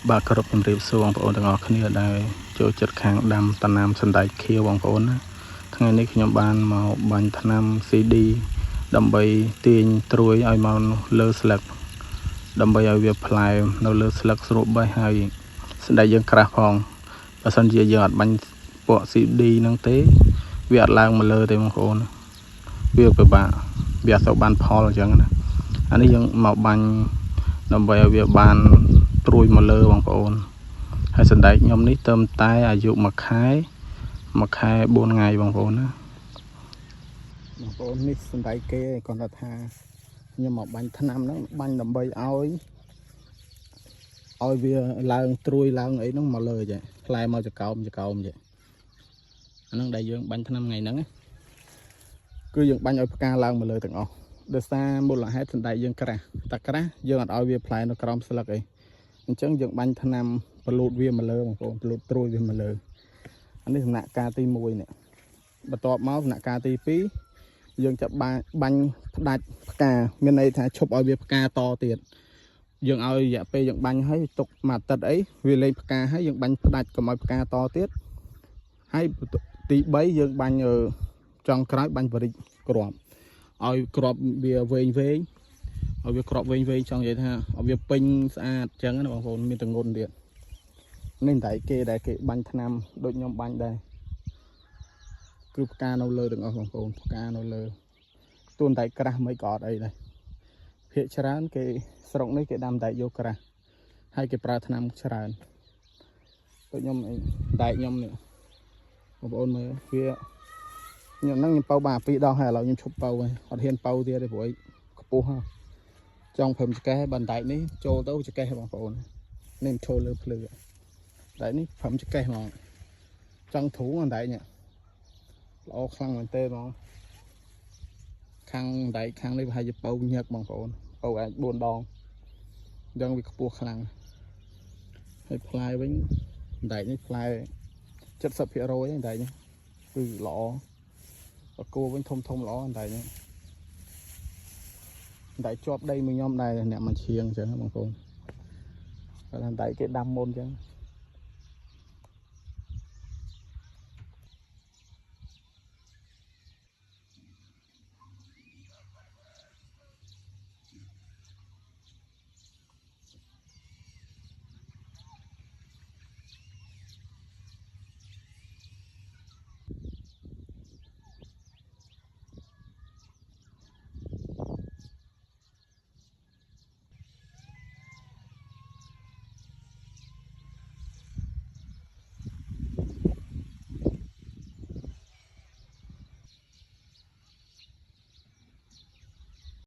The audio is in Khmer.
បាទគោរពជំរាបសួរបងប្អូនទាំងអស់គ្នាដែលចូលចិត្តខាងដាំដំណាំសណ្តែកខៀវបងប្អូនណាថ្ងៃនេះខ្ញុំបានមកបាញ់ថ្នាំ CD ដើម្បីទាញត្រួយឲ្យមកលើស្លឹកដើម្បីឲ្យវាផ្លែនៅលើស្លឹកស្រួលបេះហើយសណ្តែកយើងក្រាស់ផងបើសិនជាយើងអត់បាញ់ពណ៌ CD ហ្នឹងទេវាអត់ឡើងមកលើទេបងប្អូនវាពិបាកវាអត់សូវបានផលអញ្ចឹងណាអានេះយើងមកបាញ់ដើម្បីឲ្យវាបានត្រួយមកលើបងប្អូនហើយសណ្តែកខ្ញុំនេះត្រឹមតែអាយុ1ខែ4ថ្ងៃបងប្អូនណាបងប្អូននេះសណ្តែកគេគាត់ថាខ្ញុំមកបាញ់ថ្នាំហ្នឹងបាញ់ដើម្បីឲ្យវាឡើងត្រួយឡើងអីហ្នឹងមកលើចេះផ្លែមកចកោមចេះអាហ្នឹងដែលយើងបាញ់ថ្នាំថ្ងៃហ្នឹងគឺយើងបាញ់ឲ្យផ្កាឡើងមកលើទាំងអស់ដោយសារមូលហេតុសណ្តែកយើងក្រាស់តែក្រាស់យើងអត់ឲ្យវាផ្លែនៅក្រោមស្លឹកអីអញ្ចឹងយើងបាញ់ថ្នាំបលូតវាមកលើបងប្អូនបលូតត្រួយវាមកលើអានេះដំណាក់កាលទី1នេះបន្ទាប់មកដំណាក់កាលទី2យើងចាប់បាញ់ផ្ដាច់ផ្កាមានន័យថាឈប់ឲ្យវាផ្កាតទៀតយើងឲ្យរយៈពេលយើងបាញ់ឲ្យទុកមួយអាទិត្យអីវាលែងផ្កាហើយយើងបាញ់ផ្ដាច់កុំឲ្យផ្កាតទៀតហើយទី3យើងបាញ់ចុងក្រោយបាញ់បរិចគ្រាប់ឲ្យគ្រាប់វាវែងឲ្យវាគ្រាប់វែងចង់និយាយថាឲ្យវាពេញស្អាតអញ្ចឹងណាបងប្អូនមានទងន់ទៀតនេះតែគេដែលគេបាញ់ថ្នាំដូចខ្ញុំបាញ់ដែរគឺផ្កានៅលើទាំងអស់បងប្អូនផ្កានៅលើទួនតែក្រាស់មិនក៏អត់អីដែរភាគច្រើនគេស្រុកនេះគេដាំតែយកក្រាស់ហើយគេប្រើថ្នាំច្រើនដូចខ្ញុំតែខ្ញុំនេះបងប្អូនមើលវាខ្ញុំហ្នឹងខ្ញុំប៉ៅបាន2ដងហើយឥឡូវខ្ញុំឈប់ប៉ៅហើយអត់ហ៊ានប៉ៅទៀតទេព្រោះអីខ្ពស់ហ៎ចង់ព្រមចកេះបន្តែនេះចូលទៅចកេះបងប្អូននេះឈរលើភ្លឺតែនេះព្រមចកេះហ្មងចង់ធូរបន្តែនេះល្អខ្លាំងមែនទេហ្មងខាងដៃខាងនេះប្រហែលជាប៉ៅញឹកបងប្អូនប៉ៅអាច4ដងអញ្ចឹងវាខ្ពស់ខ្លាំងហើយផ្លែវិញតែនេះផ្លែ 70% ហ្នឹងតែនេះគឺល្អបកគោវិញធំល្អតែនេះតែជាប់ដីមួយខ្ញុំដែរអ្នកមកឈៀងអញ្ចឹងបងប្អូនគាត់ថាតែគេដាំមុនអញ្ចឹង